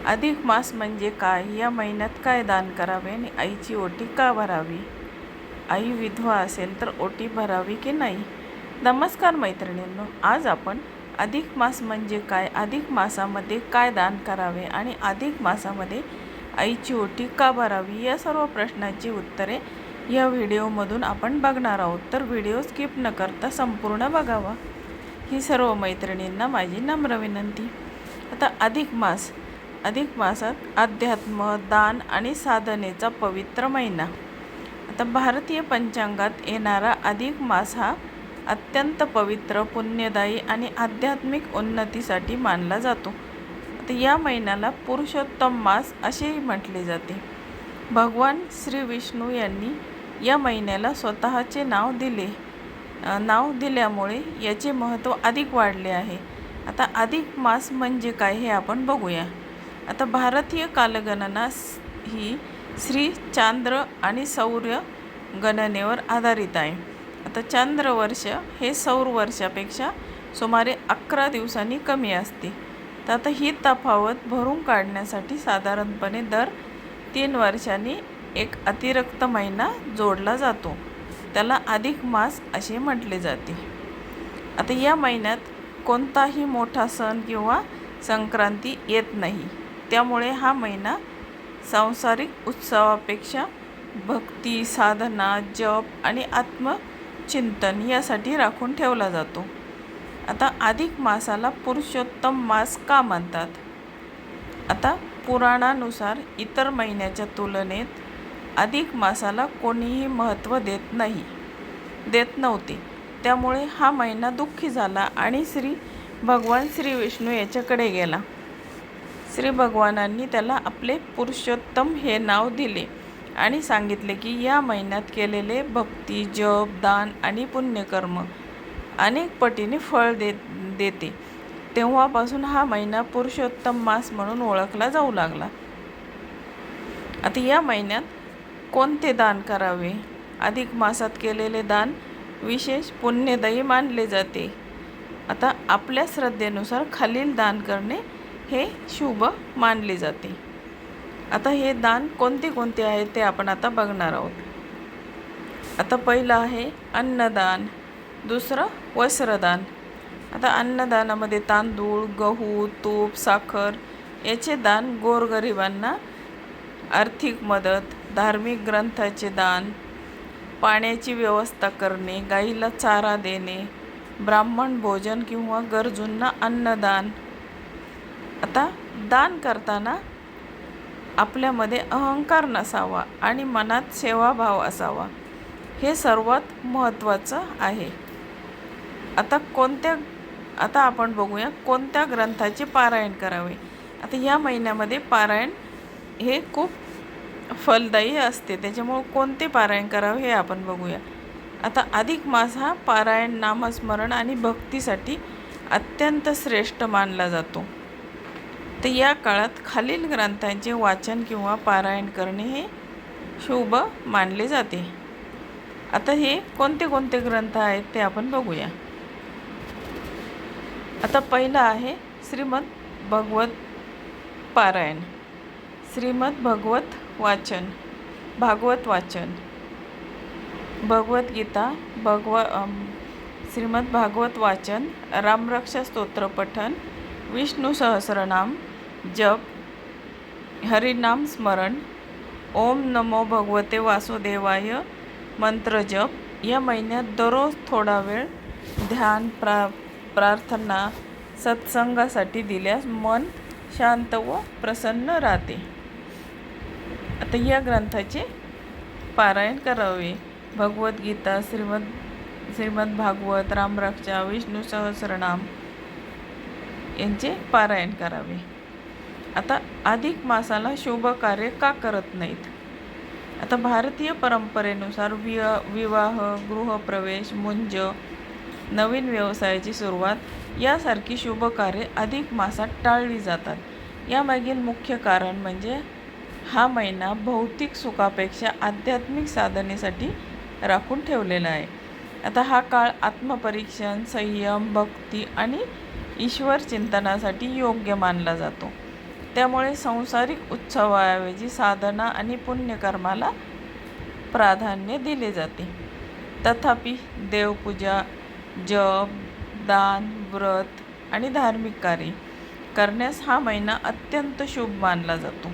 अधिक मास म्हणजे काय? या महिन्यात काय दान करावे आणि आईची ओटी का भरावी? आई विधवा असेल तर ओटी भरावी की नाही? नमस्कार मैत्रिणींनो, आज आपण अधिक मास म्हणजे काय, अधिक मासामध्ये काय दान करावे आणि अधिक मासामध्ये आईची ओटी का भरावी या सर्व प्रश्नांची उत्तरे या व्हिडिओमधून आपण बघणार आहोत. तर व्हिडिओ स्किप न करता संपूर्ण बघावा ही सर्व मैत्रिणींना माझी नम्र विनंती. आता अधिक मासात अध्यात्म, दान आणि साधनेचा पवित्र महिना. आता भारतीय पंचांगात येणारा अधिक मास हा अत्यंत पवित्र, पुण्यदायी आणि आध्यात्मिक उन्नतीसाठी मानला जातो. आता या महिन्याला पुरुषोत्तम मास असेही म्हटले जाते. भगवान श्री विष्णू यांनी या महिन्याला स्वतःचे नाव दिल्यामुळे याचे महत्त्व अधिक वाढले आहे. आता अधिक मास म्हणजे काय हे आपण बघूया. आता भारतीय कालगणना ही श्री चांद्र आणि सौर गणनेवर आधारित आहे. आता चांद्रवर्ष हे सौर वर्षापेक्षा सुमारे 11 दिवसांनी कमी असते. तर आता ही तफावत भरून काढण्यासाठी साधारणपणे दर 3 वर्षांनी एक अतिरिक्त महिना जोडला जातो. त्याला अधिक मास असे म्हटले जाते. आता या महिन्यात कोणताही मोठा सण किंवा संक्रांती येत नाही. त्यामुळे हा महिना सांसारिक उत्सवापेक्षा भक्ती, साधना, जप आणि आत्मचिंतन यासाठी राखून ठेवला जातो. आता अधिक मासाला पुरुषोत्तम मास का म्हणतात? आता पुराणानुसार इतर महिन्याच्या तुलनेत अधिक मासाला कोणीही महत्त्व देत नव्हते. त्यामुळे हा महिना दुःखी झाला आणि भगवान श्री विष्णू याच्याकडे गेला. श्री भगवानांनी त्याला आपले पुरुषोत्तम हे नाव दिले आणि सांगितले की या महिन्यात केलेले भक्ती, जप, दान आणि पुण्यकर्म अनेक पटीने फळ देते. तेव्हापासून हा महिना पुरुषोत्तम मास म्हणून ओळखला जाऊ लागला. आता या महिन्यात कोणते दान करावे? अधिक मासात केलेले दान विशेष पुण्यदायी मानले जाते. आता आपल्या श्रद्धेनुसार खालील दान करणे हे शुभ मानले जाते. आता हे दान कोणते आहे ते आपण आता बघणार आहोत. आता पहिलं आहे अन्नदान, दुसरं वस्त्रदान. आता अन्नदानामध्ये तांदूळ, गहू, तूप, साखर याचे दान, गोरगरिबांना आर्थिक मदत, धार्मिक ग्रंथाचे दान, पाण्याची व्यवस्था करणे, गाईला चारा देणे, ब्राह्मण भोजन किंवा गरजूंना अन्नदान. आता दान करताना आपल्यामध्ये अहंकार नसावा आणि मनात सेवाभाव असावा, हे सर्वात महत्त्वाचं आहे. आता आपण बघूया कोणत्या ग्रंथाचे पारायण करावे. आता या महिन्यामध्ये पारायण हे खूप फलदायी असते, त्याच्यामुळे कोणते पारायण करावे हे आपण बघूया. आता अधिक मास हा पारायण, नामस्मरण आणि भक्तीसाठी अत्यंत श्रेष्ठ मानला जातो. तर या काळात खालील ग्रंथांचे वाचन किंवा पारायण करणे हे शुभ मानले जाते. आता हे कोणते ग्रंथ आहेत ते आपण बघूया. आता पहिला आहे श्रीमद भगवत पारायण, श्रीमद भागवत वाचन, भगवद्गीता, श्रीमद भागवत वाचन, रामरक्षा स्तोत्र पठन, विष्णू सहस्रनाम जप, हरिनाम स्मरण, ओम नमो भगवते वासुदेवाय मंत्र जप. या महिन्यात दररोज थोडा वेळ ध्यान, प्रार्थना, सत्संगासाठी दिल्यास मन शांत व प्रसन्न राहते. आता या ग्रंथाचे पारायण करावे. भगवद्गीता, श्रीमद भागवत, रामरक्षा, विष्णू सहस्रनाम यांचे पारायण करावे. आता अधिक मासाला शुभ कार्य का करत नाहीत? आता भारतीय परंपरेनुसार विवाह, गृहप्रवेश, मुंज, नवीन व्यवसायाची सुरुवात यासारखी शुभ कार्य अधिक मासात टाळली जातात. यामागील मुख्य कारण म्हणजे हा महिना भौतिक सुखापेक्षा आध्यात्मिक साधनेसाठी राखून ठेवलेला आहे. आता हा काळ आत्मपरीक्षण, संयम, भक्ती आणि ईश्वर चिंतनासाठी योग्य मानला जातो. त्यामुळे सांसारिक उत्सवाऐवजी साधना आणि पुण्यकर्माला प्राधान्य दिले जाते. तथापि देवपूजा, जप, दान, व्रत आणि धार्मिक कार्य करण्यास हा महिना अत्यंत शुभ मानला जातो.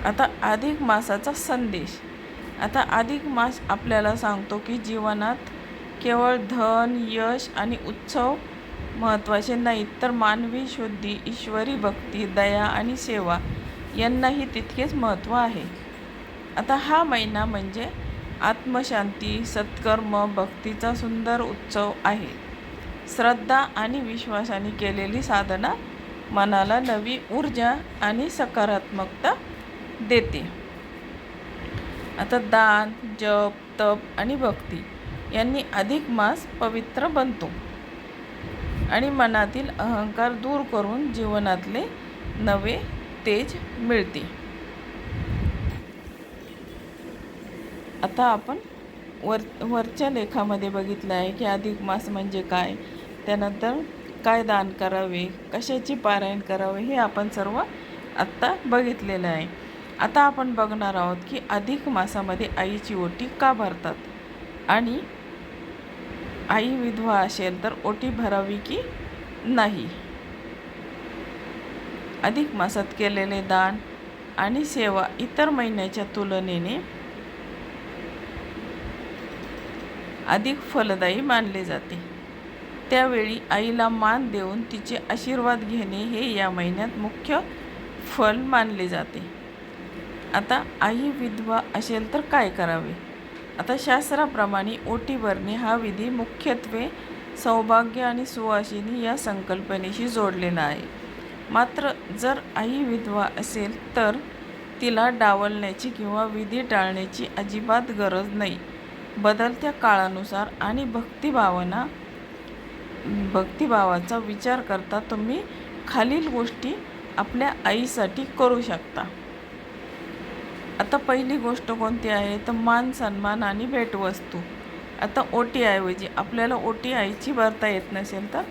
आता अधिक मासाचा संदेश. आता अधिक मास आपल्याला सांगतो की जीवनात केवळ धन, यश आणि उत्सव महत्त्वाचे नाहीत, तर मानवी शुद्धी, ईश्वरी भक्ती, दया आणि सेवा यांनाही तितकेच महत्त्व आहे. आता हा महिना म्हणजे आत्मशांती, सत्कर्म, भक्तीचा सुंदर उत्सव आहे. श्रद्धा आणि विश्वासाने केलेली साधना मनाला नवी ऊर्जा आणि सकारात्मकता देते. आता दान, जप, तप आणि भक्ती यांनी अधिक मास पवित्र बनतो आणि मनातील अहंकार दूर करून जीवनातले नवे तेज मिळते. आता आपण वरच्या लेखामध्ये बघितलं आहे की अधिक मास म्हणजे काय, त्यानंतर काय दान करावे, कशाची पारायण करावे, हे आपण सर्व आत्ता बघितलेलं आहे. आता आपण बघणार आहोत की अधिक मासामध्ये आईची ओटी का भरतात आणि आई विधवा असेल तर ओटी भरावी की नाही. अधिक मासात केलेले दान आणि सेवा इतर महिन्याच्या तुलनेने अधिक फलदायी मानले जाते. त्यावेळी आईला मान देऊन तिचे आशीर्वाद घेणे हे या महिन्यात मुख्य फल मानले जाते. आता आई विधवा असेल तर काय करावे. आता शास्त्राप्रमाणे ओटी भरणे हा विधी मुख्यत्वे सौभाग्य आणि सुवासिनी या संकल्पनेशी जोडलेला आहे. मात्र जर आई विधवा असेल तर तिला डावलण्याची किंवा विधी टाळण्याची अजिबात गरज नाही. बदलत्या काळानुसार आणि भक्तिभावाचा विचार करता तुम्ही खालील गोष्टी आपल्या आईसाठी करू शकता. आता पहिली गोष्ट कोणती आहे तर मान सन्मान आणि भेटवस्तू. आता ओटीऐवजी आपल्याला ओटी आईची भरता येत नसेल तर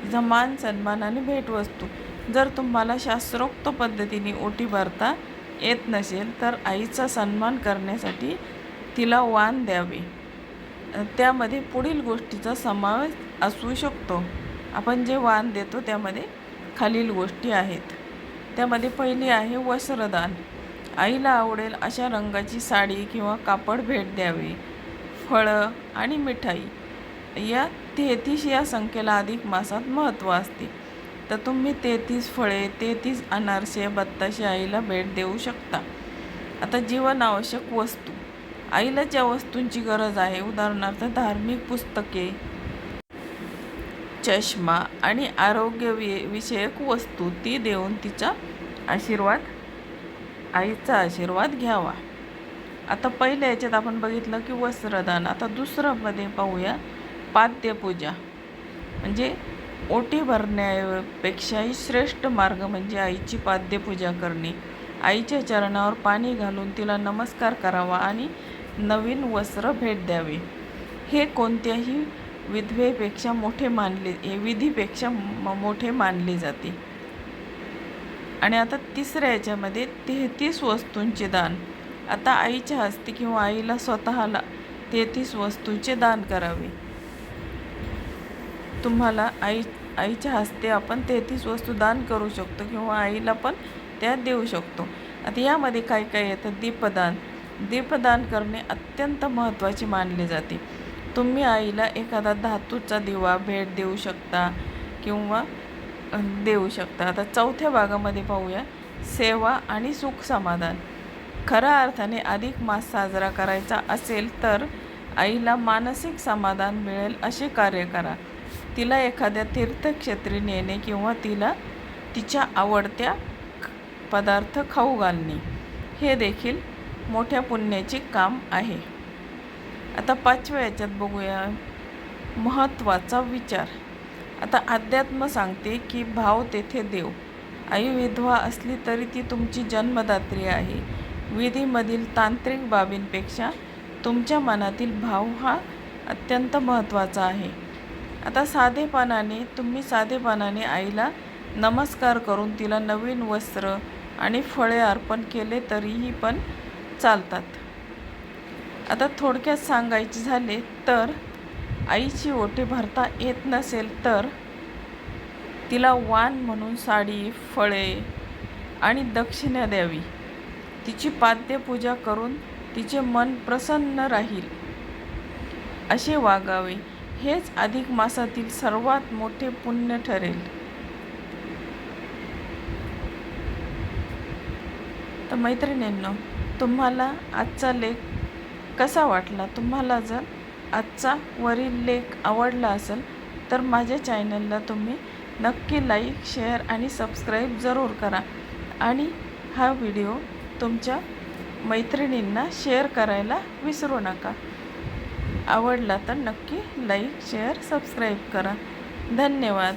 तिचा मान सन्मान आणि भेटवस्तू. जर तुम्हाला शास्त्रोक्त पद्धतीने ओटी भरता येत नसेल तर आईचा सन्मान करण्यासाठी तिला वाण द्यावे. त्यामध्ये पुढील गोष्टीचा समावेश असू शकतो. आपण जे वाण देतो त्यामध्ये खालील गोष्टी आहेत. त्यामध्ये पहिली आहे वस्त्रदान. आईला आवडेल अशा रंगाची साडी किंवा कापड भेट द्यावे. फळं आणि मिठाई या 33 या संख्येला अधिक मासात महत्त्व असते. तर तुम्ही 33 फळे, 33 अनारसे, बत्ताशे आईला भेट देऊ शकता. आता जीवनावश्यक वस्तू. आईला ज्या वस्तूंची गरज आहे, उदाहरणार्थ धार्मिक पुस्तके, चष्मा आणि आरोग्यविषयक वस्तू, ती देऊन तिचा आईचा आशीर्वाद घ्यावा. आता पहिल्या याच्यात आपण बघितलं की वस्त्रदान. आता दुसरंमध्ये पाहूया पाद्यपूजा. म्हणजे ओटी भरण्यापेक्षाही श्रेष्ठ मार्ग म्हणजे आईची पाद्यपूजा करणे. आईच्या चरणावर पाणी घालून तिला नमस्कार करावा आणि नवीन वस्त्र भेट द्यावे. हे कोणत्याही विधीपेक्षा मोठे मानले जाते. आणि आता तिसऱ्या याच्यामध्ये 33 वस्तूंचे दान. आता आईच्या हस्ते किंवा आईला स्वतःला 33 वस्तूंचे दान करावे. तुम्हाला आईच्या हस्ते आपण 33 वस्तू दान करू शकतो किंवा आईला पण त्या देऊ शकतो. आता यामध्ये काय काय येतं. दीपदान करणे अत्यंत महत्त्वाचे मानले जाते. तुम्ही आईला एखादा धातूचा दिवा भेट देऊ शकता. आता चौथ्या भागामध्ये पाहूया सेवा आणि सुख समाधान. खऱ्या अर्थाने अधिक मास साजरा करायचा असेल तर आईला मानसिक समाधान मिळेल असे कार्य करा. तिला एखाद्या तीर्थक्षेत्री नेणे किंवा तिच्या आवडत्या पदार्थ खाऊ घालणे हे देखील मोठ्या पुण्याचे काम आहे. आता 5व्या याच्यात बघूया महत्त्वाचा विचार. आता अध्यात्म सांगते की भाव तेथे देव. आई विधवा असली तरी ती तुमची जन्मदात्री आहे. विधीमधील तांत्रिक बाबींपेक्षा तुमच्या मनातील भाव हा अत्यंत महत्त्वाचा आहे. आता तुम्ही साधेपणाने आईला नमस्कार करून तिला नवीन वस्त्र आणि फळे अर्पण केले तरीही पण चालतात. आता थोडक्यात सांगायचे झाले तर आईची ओटी भरता येत नसेल तर तिला वाण म्हणून साडी, फळे आणि दक्षिणा द्यावी. तिची पाद्यपूजा करून तिचे मन प्रसन्न राहील असे वागावे. हेच अधिक मासातील सर्वात मोठे पुण्य ठरेल. तर मैत्रिणींनो, तुम्हाला आजचा लेख कसा वाटला? तुम्हाला जर आजचा वरील लेख आवडला असेल तर माझ्या चॅनलला तुम्ही नक्की लाईक, शेअर आणि सबस्क्राईब जरूर करा आणि हा व्हिडिओ तुमच्या मैत्रिणींना शेअर करायला विसरू नका. आवडला तर नक्की लाईक, शेअर, सबस्क्राईब करा. धन्यवाद.